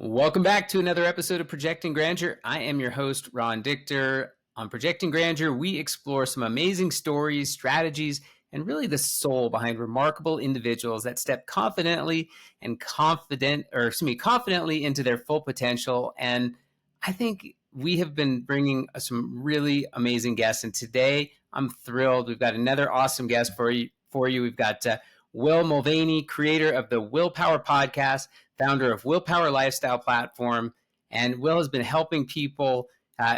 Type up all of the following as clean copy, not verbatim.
Welcome back to another episode of Projecting Grandeur. I am your host, Ron Dichter. On Projecting Grandeur, we explore some amazing stories, strategies, and really the soul behind remarkable individuals that step confidently into their full potential. And I think we have been bringing some really amazing guests. And today, I'm thrilled. We've got another awesome guest for you. We've got Will Mulvaney, creator of the Willpower Podcast, founder of Willpower Lifestyle platform. And Will has been helping people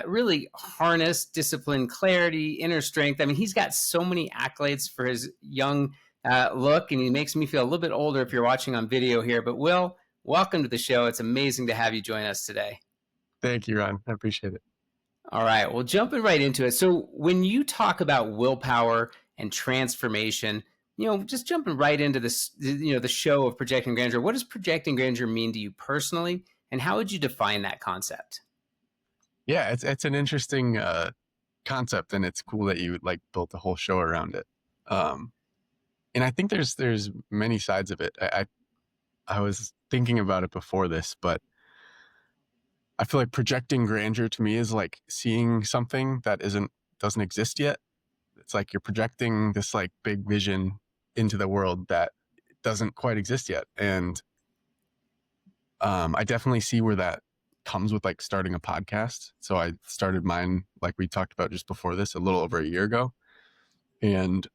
really harness discipline, clarity, inner strength. I mean, he's got so many accolades for his young look, and he makes me feel a little bit older if you're watching on video here. But Will, welcome to the show. It's amazing to have you join us today. Thank you, Ron. I appreciate it. All right. Well, jumping right into it. So when you talk about willpower and transformation, just jumping right into this, the show of Projecting Grandeur, what does Projecting Grandeur mean to you personally? And how would you define that concept? Yeah, it's an interesting concept, and it's cool that you built a whole show around it. And I think there's many sides of it. I was thinking about it before this, but I feel like projecting grandeur to me is like seeing something that doesn't exist yet. It's like you're projecting this big vision into the world that doesn't quite exist yet. And I definitely see where that comes with starting a podcast. So I started mine, like we talked about just before this, a little over a year ago. And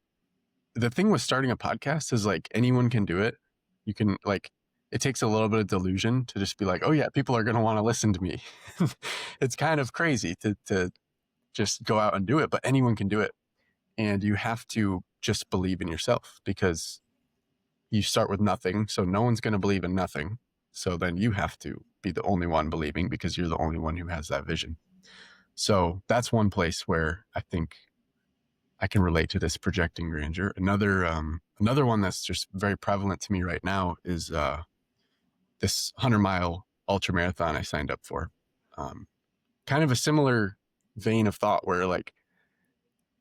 the thing with starting a podcast is anyone can do it. You can it takes a little bit of delusion to just be oh yeah, people are going to want to listen to me. It's kind of crazy to just go out and do it, but anyone can do it. And you have to just believe in yourself, because you start with nothing. So no one's going to believe in nothing. So then you have to be the only one believing, because you're the only one who has that vision. So that's one place where I think I can relate to this projecting grandeur. Another one that's just very prevalent to me right now is this 100-mile ultramarathon I signed up for. Kind of a similar vein of thought where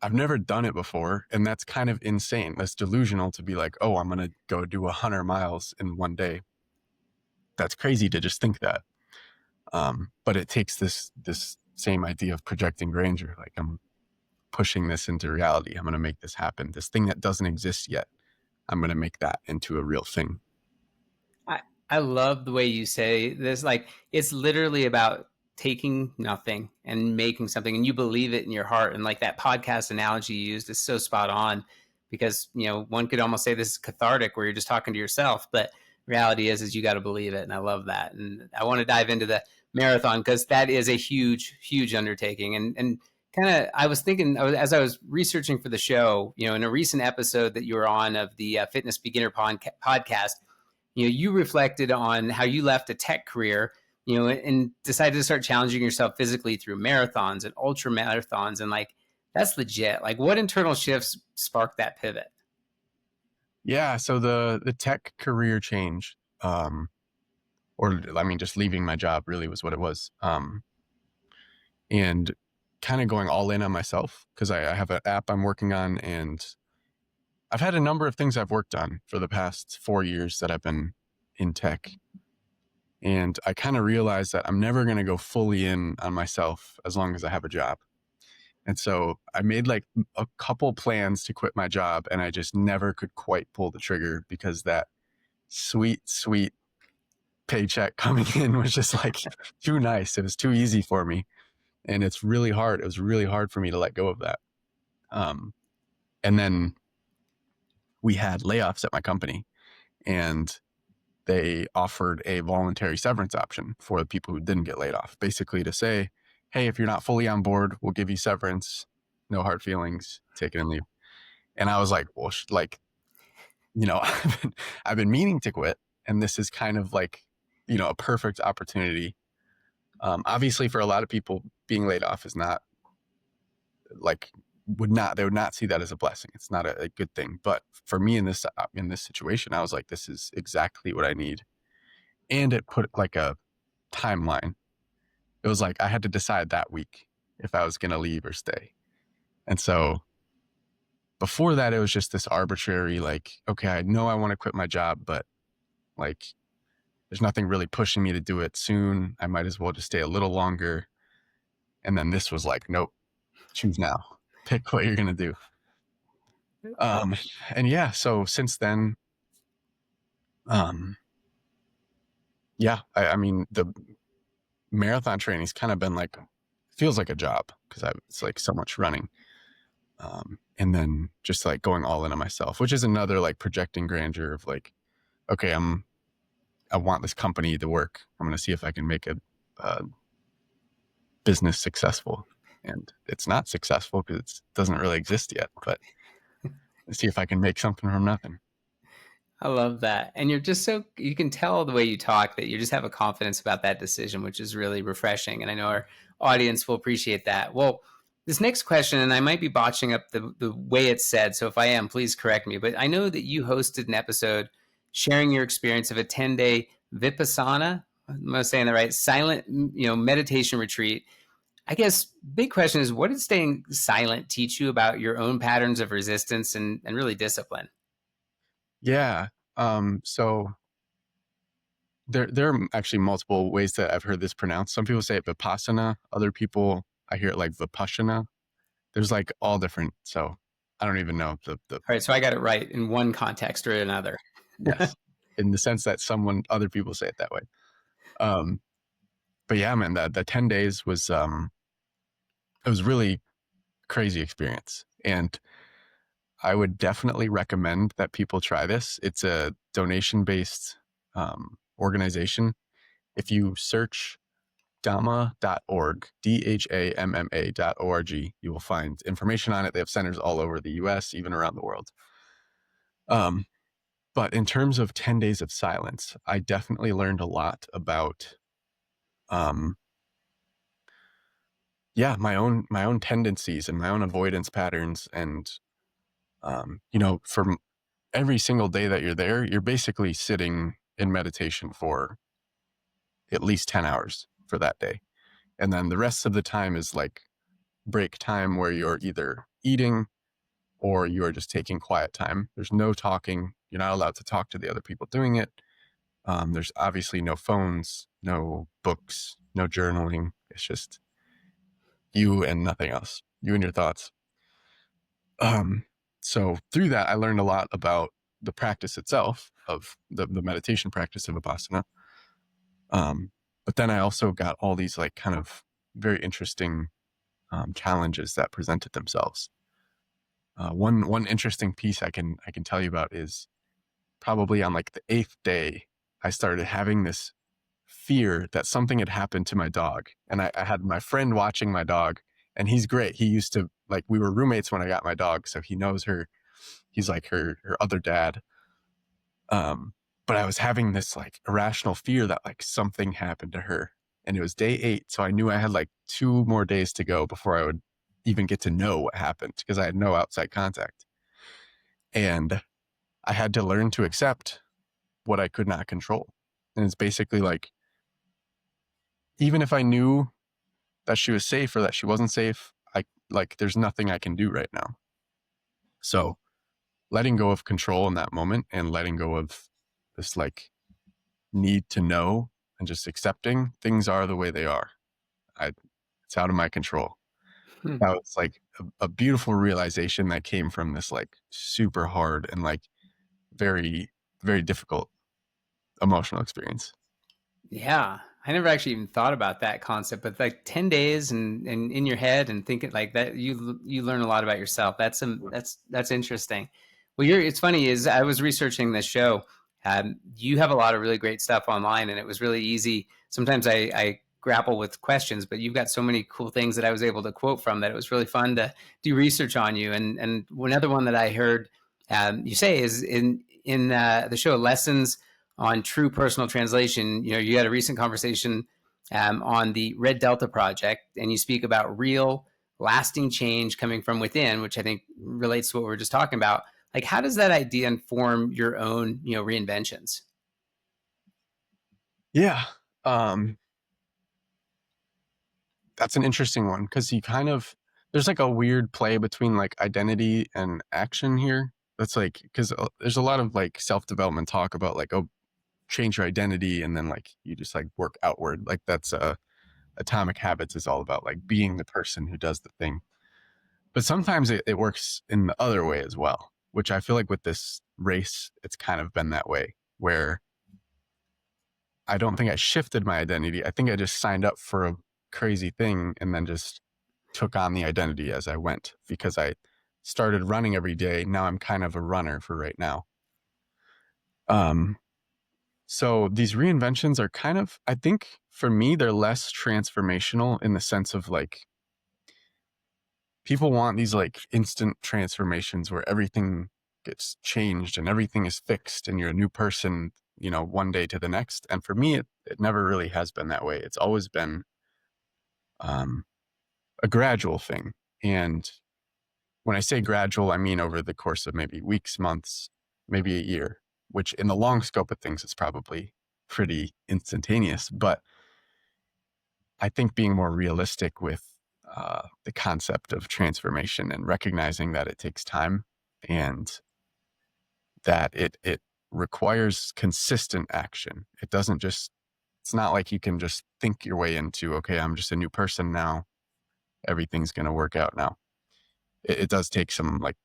I've never done it before, and that's kind of insane. That's delusional to be oh, I'm going to go do 100 miles in one day. That's crazy to just think that. But it takes this same idea of projecting grandeur. I'm pushing this into reality. I'm going to make this happen. This thing that doesn't exist yet, I'm going to make that into a real thing. I love the way you say this. It's literally about taking nothing and making something, and you believe it in your heart. And that podcast analogy you used is so spot on, because, one could almost say this is cathartic where you're just talking to yourself, but reality is you got to believe it. And I love that. And I want to dive into the marathon, because that is a huge, huge undertaking. And kind of, I was thinking as I was researching for the show, in a recent episode that you were on of the Fitness Beginner podcast, you reflected on how you left a tech career, and decided to start challenging yourself physically through marathons and ultra marathons. And that's legit. What internal shifts sparked that pivot? Yeah. So the tech career change, just leaving my job really was what it was. And kind of going all in on myself, because I have an app I'm working on, and I've had a number of things I've worked on for the past 4 years that I've been in tech. And I kind of realized that I'm never going to go fully in on myself as long as I have a job. And so I made a couple plans to quit my job, and I just never could quite pull the trigger, because that sweet, sweet paycheck coming in was just too nice. It was too easy for me. And it's really hard. It was really hard for me to let go of that. And then we had layoffs at my company, and they offered a voluntary severance option for the people who didn't get laid off, basically to say, hey, if you're not fully on board, we'll give you severance, no hard feelings, take it and leave. And I was well, I've been meaning to quit, and this is kind of a perfect opportunity. Obviously for a lot of people, being laid off is not they would not see that as a blessing. It's not a good thing. But for me in this situation, I was this is exactly what I need. And it put a timeline. It was I had to decide that week if I was going to leave or stay. And so before that, it was just this arbitrary, okay, I know I want to quit my job, but there's there's nothing really pushing me to do it soon. I might as well just stay a little longer. And then this was like, nope, choose now. Pick what you're going to do. And yeah, so since then, yeah, I mean, the marathon training's kind of been like, feels like a job because it's like so much running. And then just like going all in on myself, which is another like projecting grandeur of like, okay, I want this company to work. I'm going to see if I can make a business successful. And it's not successful because it doesn't really exist yet, but let's see if I can make something from nothing. I love that. And you're just so, you can tell the way you talk that you just have a confidence about that decision, which is really refreshing. And I know our audience will appreciate that. Well, this next question, and I might be botching up the way it's said, so if I am, please correct me. But I know that you hosted an episode sharing your experience of a 10-day Vipassana, am I saying that right? Silent, meditation retreat. I guess big question is, what did staying silent teach you about your own patterns of resistance and really discipline? Yeah. So there are actually multiple ways that I've heard this pronounced. Some people say it Vipassana. Other people, I hear it like Vipassana. There's like all different. So I don't even know the All right, so I got it right in one context or another. yes, in the sense that other people say it that way. Um, but yeah, man, the 10 days was, it was really crazy experience. And I would definitely recommend that people try this. It's a donation-based organization. If you search dhamma.org, DHAMMA.org, you will find information on it. They have centers all over the US, even around the world. But in terms of 10 days of silence, I definitely learned a lot about, my own tendencies and my own avoidance patterns. And, for every single day that you're there, you're basically sitting in meditation for at least 10 hours for that day. And then the rest of the time is like break time where you're either eating or you're just taking quiet time. There's no talking. You're not allowed to talk to the other people doing it. There's obviously no phones, no books, no journaling. It's just you and nothing else, you and your thoughts. So through that, I learned a lot about the practice itself of the meditation practice of Vipassana. But then I also got all these like kind of very interesting challenges that presented themselves. One interesting piece I can tell you about is probably on like the 8th day, I started having this fear that something had happened to my dog. And I had my friend watching my dog, and he's great. He used to, like, we were roommates when I got my dog, so he knows her. He's like her other dad. But I was having this like irrational fear that like something happened to her. And it was day 8, so I knew I had like 2 more days to go before I would even get to know what happened because I had no outside contact. And I had to learn to accept what I could not control. And it's basically like, even if I knew that she was safe or that she wasn't safe, there's nothing I can do right now. So letting go of control in that moment and letting go of this like need to know and just accepting things are the way they are. It's out of my control. That was like a beautiful realization that came from this like super hard and like very, very difficult emotional experience. Yeah. I never actually even thought about that concept, but like 10 days and in your head and thinking like that, you learn a lot about yourself. That's interesting. Well, it's funny is I was researching this show. You have a lot of really great stuff online, and it was really easy. Sometimes I grapple with questions, but you've got so many cool things that I was able to quote from that it was really fun to do research on you. And another one that I heard you say is in the show Lessons on True Personal Translation. You had a recent conversation on the Red Delta Project, and you speak about real, lasting change coming from within, which I think relates to what we were just talking about. Like, how does that idea inform your own, reinventions? Yeah. That's an interesting one because there's like a weird play between like identity and action here. That's like, because there's a lot of like self-development talk about like, oh, change your identity and then like you just like work outward. Like that's Atomic Habits is all about like being the person who does the thing. But sometimes it works in the other way as well, which I feel like with this race, it's kind of been that way where I don't think I shifted my identity. I think I just signed up for a crazy thing and then just took on the identity as I went because I started running every day. Now I'm kind of a runner for right now. So these reinventions are kind of, I think for me, they're less transformational in the sense of like, people want these like instant transformations where everything gets changed and everything is fixed and you're a new person, you know, one day to the next. And for me, it never really has been that way. It's always been a gradual thing. And when I say gradual, I mean over the course of maybe weeks, months, maybe a year, which in the long scope of things is probably pretty instantaneous. But I think being more realistic with the concept of transformation and recognizing that it takes time and that it requires consistent action. It doesn't just, it's not like you can just think your way into, okay, I'm just a new person now. Everything's going to work out now. It does take some like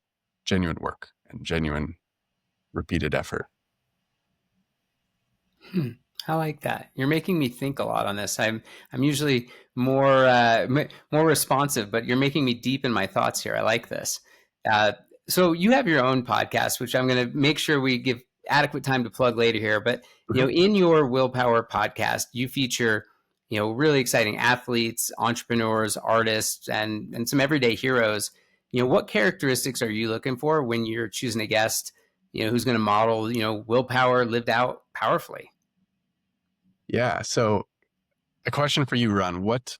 genuine work and genuine repeated effort. I like that. You're making me think a lot on this. I'm usually more more responsive, but you're making me deep in my thoughts here. I like this. Uh, so you have your own podcast, which I'm going to make sure we give adequate time to plug later here. But you know, in your Willpower podcast, you feature really exciting athletes, entrepreneurs, artists, and some everyday heroes. You know, what characteristics are you looking for when you're choosing a guest? You know, who's going to model willpower lived out powerfully? Yeah. So a question for you, Ron. What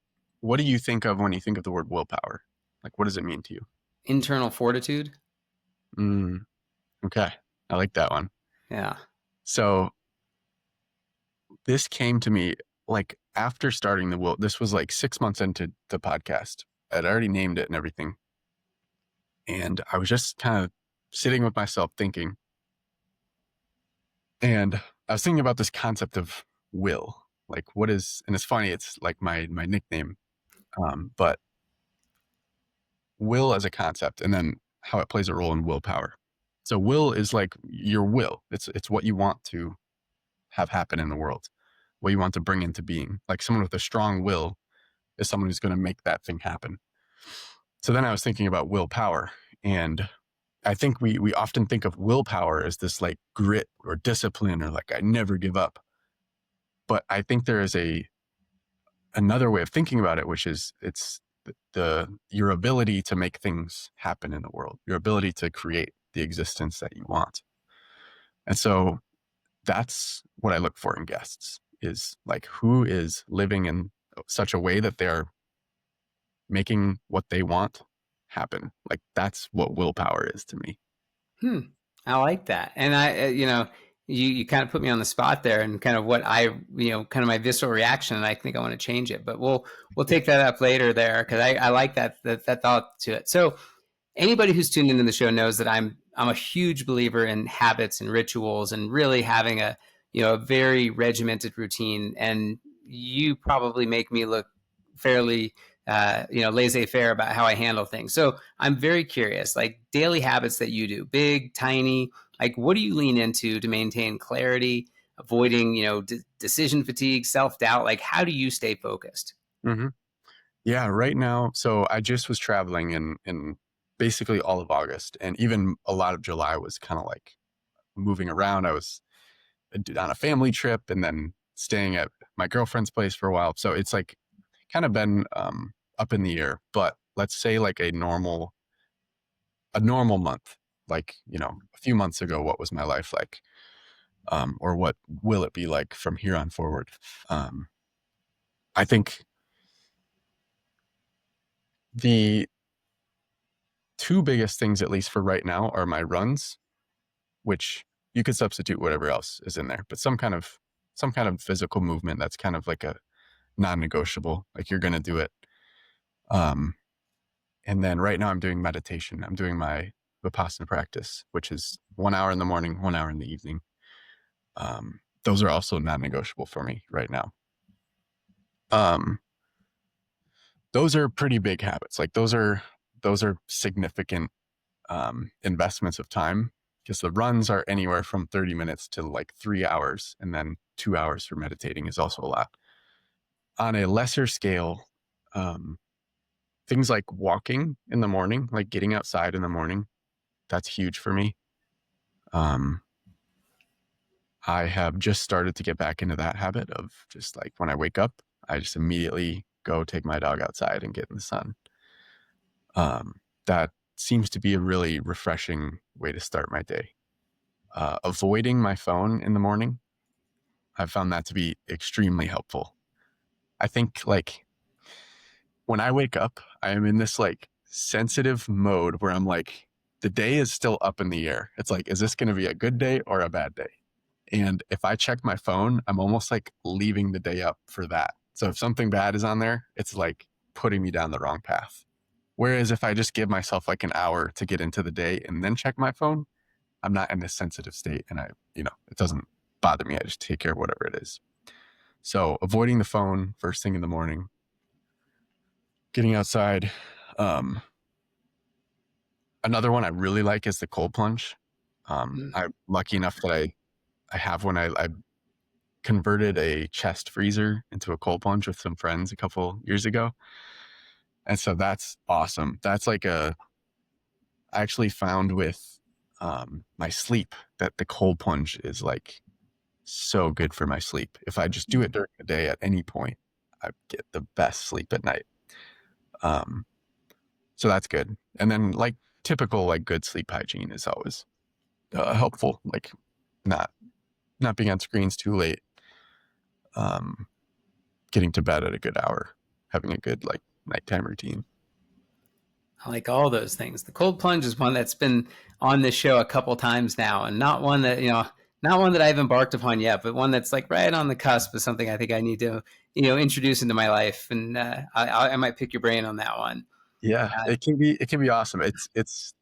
do you think of when you think of the word willpower? Like, what does it mean to you? Internal fortitude. Okay. I like that one. Yeah. So this came to me like after starting this was like 6 months into the podcast. I'd already named it and everything. And I was just kind of sitting with myself thinking. And I was thinking about this concept of will. Like what is, and it's funny, it's like my nickname. But will as a concept and then how it plays a role in willpower. So will is like your will. It's what you want to have happen in the world, what you want to bring into being. Like someone with a strong will is someone who's going to make that thing happen. So then I was thinking about willpower, and I think we often think of willpower as this like grit or discipline or like I never give up. But I think there is another way of thinking about it, which is it's your ability to make things happen in the world, your ability to create the existence that you want. And so that's what I look for in guests, is like who is living in such a way that they're making what they want happen. Like that's what willpower is to me. I like that. And you kind of put me on the spot there and kind of what kind of my visceral reaction. And I think I want to change it, but we'll take that up later there. Cause I like that thought to it. So anybody who's tuned into the show knows that I'm a huge believer in habits and rituals and really having a very regimented routine. And you probably make me look fairly laissez-faire about how I handle things. So I'm very curious, like daily habits that you do, big, tiny, like what do you lean into to maintain clarity, avoiding decision fatigue, self-doubt? Like how do you stay focused? Mm-hmm. Yeah, right now. So I just was traveling in basically all of August, and even a lot of July was kind of like moving around. I was on a family trip and then staying at my girlfriend's place for a while. So it's like kind of been up in the air. But let's say like a normal month, like a few months ago, what was my life like, or what will it be like from here on forward? I think the two biggest things, at least for right now, are my runs, which you could substitute whatever else is in there, but some kind of physical movement that's kind of like a non-negotiable, like you're going to do it. And then right now I'm doing meditation. I'm doing my Vipassana practice, which is 1 hour in the morning, 1 hour in the evening. those are also non-negotiable for me right now. Um, those are pretty big habits. Like those are significant investments of time, because the runs are anywhere from 30 minutes to like 3 hours, and then 2 hours for meditating is also a lot. On a lesser scale, things like walking in the morning, like getting outside in the morning, that's huge for me. I have just started to get back into that habit of just like when I wake up, I just immediately go take my dog outside and get in the sun. That seems to be a really refreshing way to start my day. Avoiding my phone in the morning, I've found that to be extremely helpful. I think like when I wake up, I am in this like sensitive mode where I'm like, the day is still up in the air. It's like, is this going to be a good day or a bad day? And if I check my phone, I'm almost like leaving the day up for that. So if something bad is on there, it's like putting me down the wrong path. Whereas if I just give myself like an hour to get into the day and then check my phone, I'm not in this sensitive state, and it doesn't bother me. I just take care of whatever it is. So avoiding the phone first thing in the morning, getting outside. Another one I really like is the cold plunge. I'm lucky enough that I have one. I converted a chest freezer into a cold plunge with some friends a couple years ago. And so that's awesome. That's like I actually found with my sleep that the cold plunge is like so good for my sleep. If I just do it during the day at any point, I get the best sleep at night. So that's good. And then like typical like good sleep hygiene is always helpful. Like not being on screens too late, getting to bed at a good hour, having a good like nighttime routine. I like all those things. The cold plunge is one that's been on this show a couple times now, and not one that, not one that I've embarked upon yet, but one that's like right on the cusp of something I think I need to, introduce into my life. And I might pick your brain on that one. Yeah, it can be awesome. It's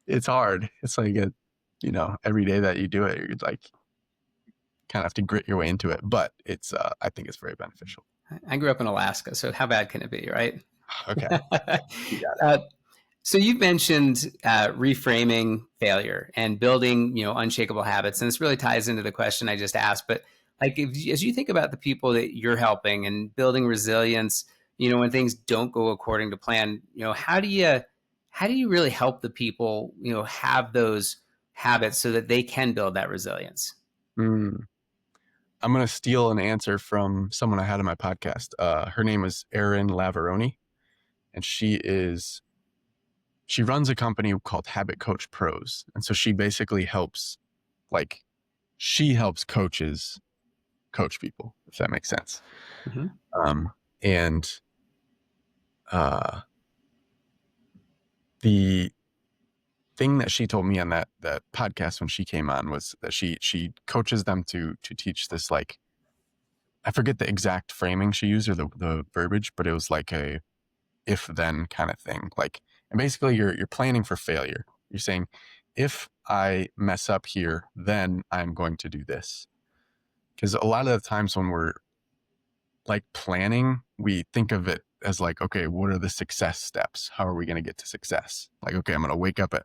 it's hard. It's like every day that you do it, you're like kind of have to grit your way into it, but it's I think it's very beneficial. I grew up in Alaska, so how bad can it be, right? Okay. So you've mentioned reframing failure and building, unshakable habits, and this really ties into the question I just asked. But like, as you think about the people that you're helping and building resilience, when things don't go according to plan, how do you really help the people, have those habits so that they can build that resilience? I'm going to steal an answer from someone I had on my podcast. Her name is Erin Lavaroni, and she runs a company called Habit Coach Pros. And so she basically helps coaches coach people, if that makes sense. Mm-hmm. And the thing that she told me on that podcast when she came on was that she coaches them to teach this, like, I forget the exact framing she used or the verbiage, but it was like a if then kind of thing. Like, and basically you're planning for failure. You're saying, if I mess up here, then I'm going to do this. Because a lot of the times when we're like planning, we think of it as like, okay, what are the success steps? How are we going to get to success? Like, okay, I'm going to wake up at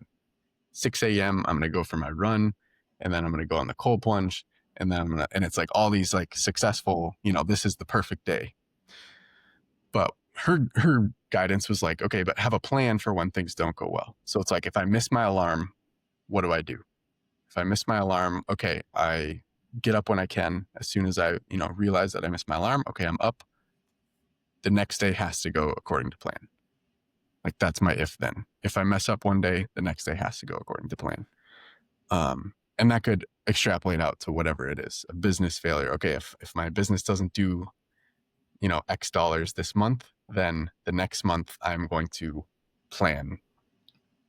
6 a.m. I'm going to go for my run, and then I'm going to go on the cold plunge, and then and it's like all these like successful, this is the perfect day. But her guidance was like, okay, but have a plan for when things don't go well. So it's like, if I miss my alarm, what do I do? If I miss my alarm, okay, I get up when I can. As soon as I, realize that I missed my alarm, okay, I'm up. The next day has to go according to plan. Like, that's my if then. If I mess up one day, the next day has to go according to plan. And that could extrapolate out to whatever it is, a business failure. Okay, if my business doesn't do, X dollars this month, then the next month I'm going to plan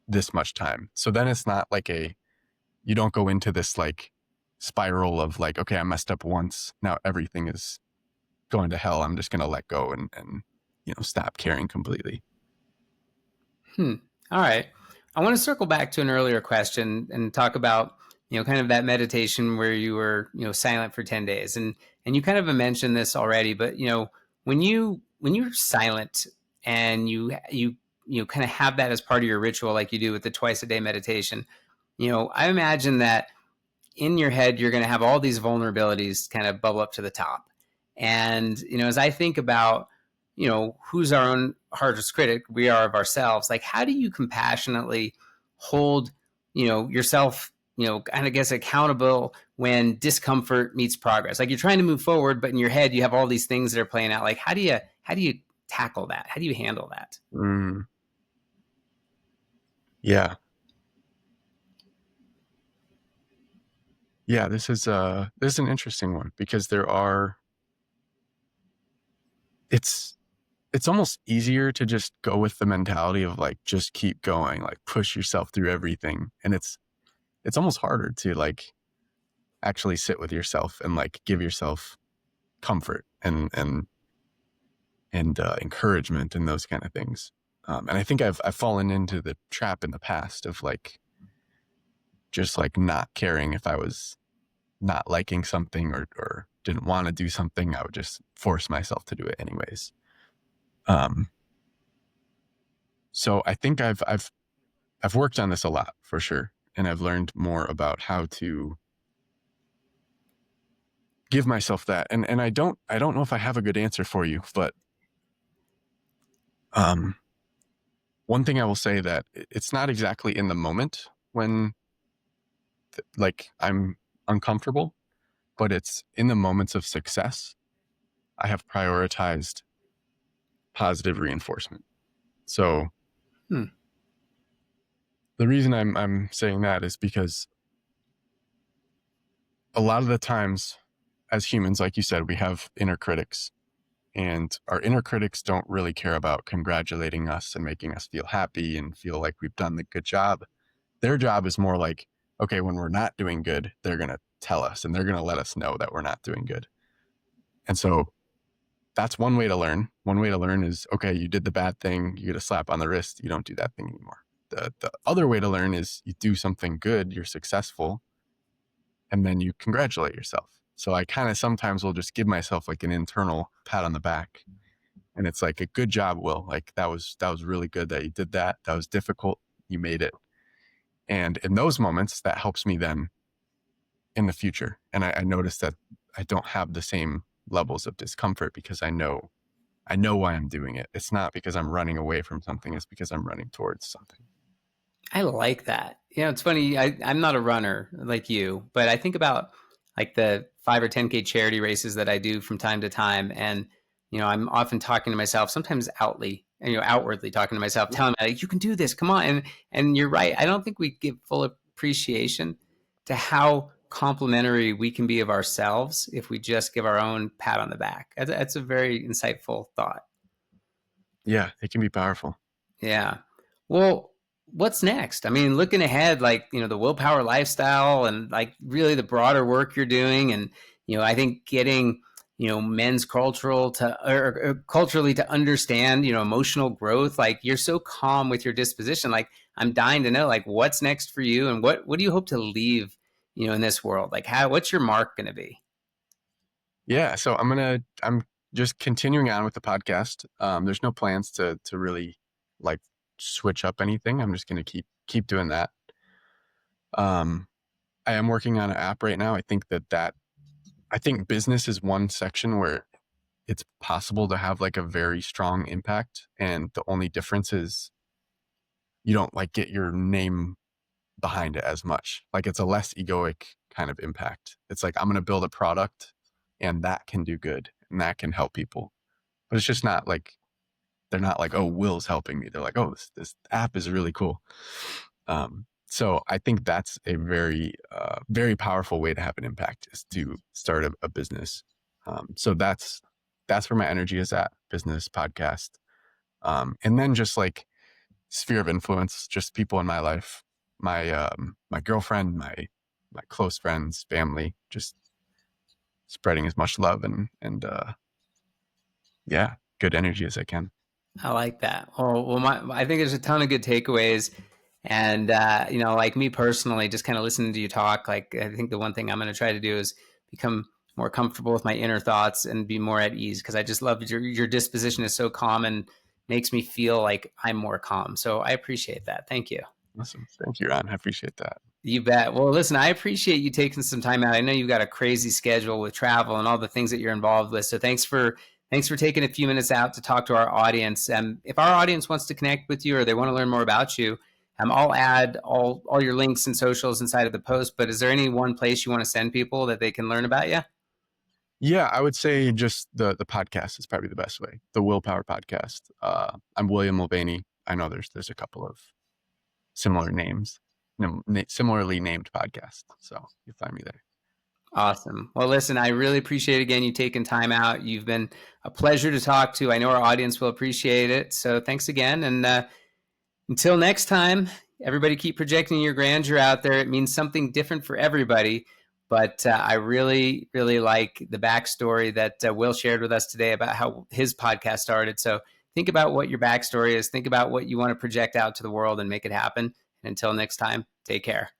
this much time. So then it's not like you don't go into this like spiral of like, okay, I messed up once, now everything is going to hell. I'm just going to let go and stop caring completely. All right. I want to circle back to an earlier question and talk about, kind of that meditation where you were, silent for 10 days. And you kind of mentioned this already, but, when you're silent and you kind of have that as part of your ritual, like you do with the twice a day meditation, I imagine that in your head, you're going to have all these vulnerabilities kind of bubble up to the top. And, as I think about, who's our own hardest critic, we are of ourselves. Like, how do you compassionately hold, yourself, kind of guess accountable when discomfort meets progress? Like, you're trying to move forward, but in your head, you have all these things that are playing out. Like, how do you tackle that? How do you handle that? Mm, yeah. Yeah, this is an interesting one because it's almost easier to just go with the mentality of like just keep going, like push yourself through everything. And it's almost harder to like actually sit with yourself and like give yourself comfort and encouragement and those kind of things. And I think I've fallen into the trap in the past of like just like not caring if I was not liking something or didn't want to do something. I would just force myself to do it anyways. So I think I've worked on this a lot for sure, and I've learned more about how to give myself that. And I don't know if I have a good answer for you, but one thing I will say that it's not exactly in the moment when like I'm uncomfortable, but it's in the moments of success. I have prioritized positive reinforcement. So the reason I'm saying that is because a lot of the times as humans, like you said, we have inner critics, and our inner critics don't really care about congratulating us and making us feel happy and feel like we've done the good job. Their job is more like, okay, when we're not doing good, they're going to tell us and they're going to let us know that we're not doing good. And so that's one way to learn. One way to learn is, okay, you did the bad thing, you get a slap on the wrist, you don't do that thing anymore. The other way to learn is you do something good, you're successful, and then you congratulate yourself. So I kind of sometimes will just give myself like an internal pat on the back. And it's like, a good job, Will. Like that was really good that you did that. That was difficult. You made it. And in those moments, that helps me then in the future. And I noticed that I don't have the same levels of discomfort because I know why I'm doing it. It's not because I'm running away from something. It's because I'm running towards something. I like that. It's funny. I'm not a runner like you, but I think about like the 5 or 10K charity races that I do from time to time. And, I'm often talking to myself, sometimes outwardly talking to myself, telling me like, you can do this, come on. And you're right. I don't think we give full appreciation to how complimentary we can be of ourselves if we just give our own pat on the back. That's a very insightful thought. Yeah, it can be powerful. Yeah. Well, what's next? I mean, looking ahead, like, the willpower lifestyle and like really the broader work you're doing. And, I think getting, men's culturally to understand, emotional growth. Like you're so calm with your disposition. Like I'm dying to know, like, what's next for you and what do you hope to leave, in this world? Like what's your mark going to be? Yeah. So I'm just continuing on with the podcast. There's no plans to really like switch up anything. I'm just going to keep doing that. I am working on an app right now. I think I think business is one section where it's possible to have like a very strong impact. And the only difference is you don't like get your name behind it as much. Like it's a less egoic kind of impact. It's like, I'm going to build a product and that can do good and that can help people. But it's just not like, they're not like, oh, Will's helping me. They're like, oh, this app is really cool. So I think that's a very, very powerful way to have an impact, is to start a business. So that's where my energy is at: business, podcast, and then just like sphere of influence, just people in my life, my girlfriend, my close friends, family, just spreading as much love and yeah, good energy as I can. I like that. I think there's a ton of good takeaways. And, like me personally, just kind of listening to you talk, like I think the one thing I'm going to try to do is become more comfortable with my inner thoughts and be more at ease. Cause I just love your disposition is so calm and makes me feel like I'm more calm. So I appreciate that. Thank you. Awesome. Thank you, Ron. I appreciate that. You bet. Well, listen, I appreciate you taking some time out. I know you've got a crazy schedule with travel and all the things that you're involved with. So thanks for taking a few minutes out to talk to our audience. If our audience wants to connect with you or they want to learn more about you, I'll add all your links and socials inside of the post. But is there any one place you want to send people that they can learn about you? Yeah, I would say just the podcast is probably the best way. The Willpower Podcast. I'm William Mulvaney. I know there's a couple of similar names, similarly named podcasts. So you'll find me there. Awesome. Well, listen, I really appreciate again you taking time out. You've been a pleasure to talk to. I know our audience will appreciate it. So thanks again. And until next time, everybody keep projecting your grandeur out there. It means something different for everybody. But I really, really like the backstory that Will shared with us today about how his podcast started. So think about what your backstory is. Think about what you want to project out to the world and make it happen. And until next time, take care.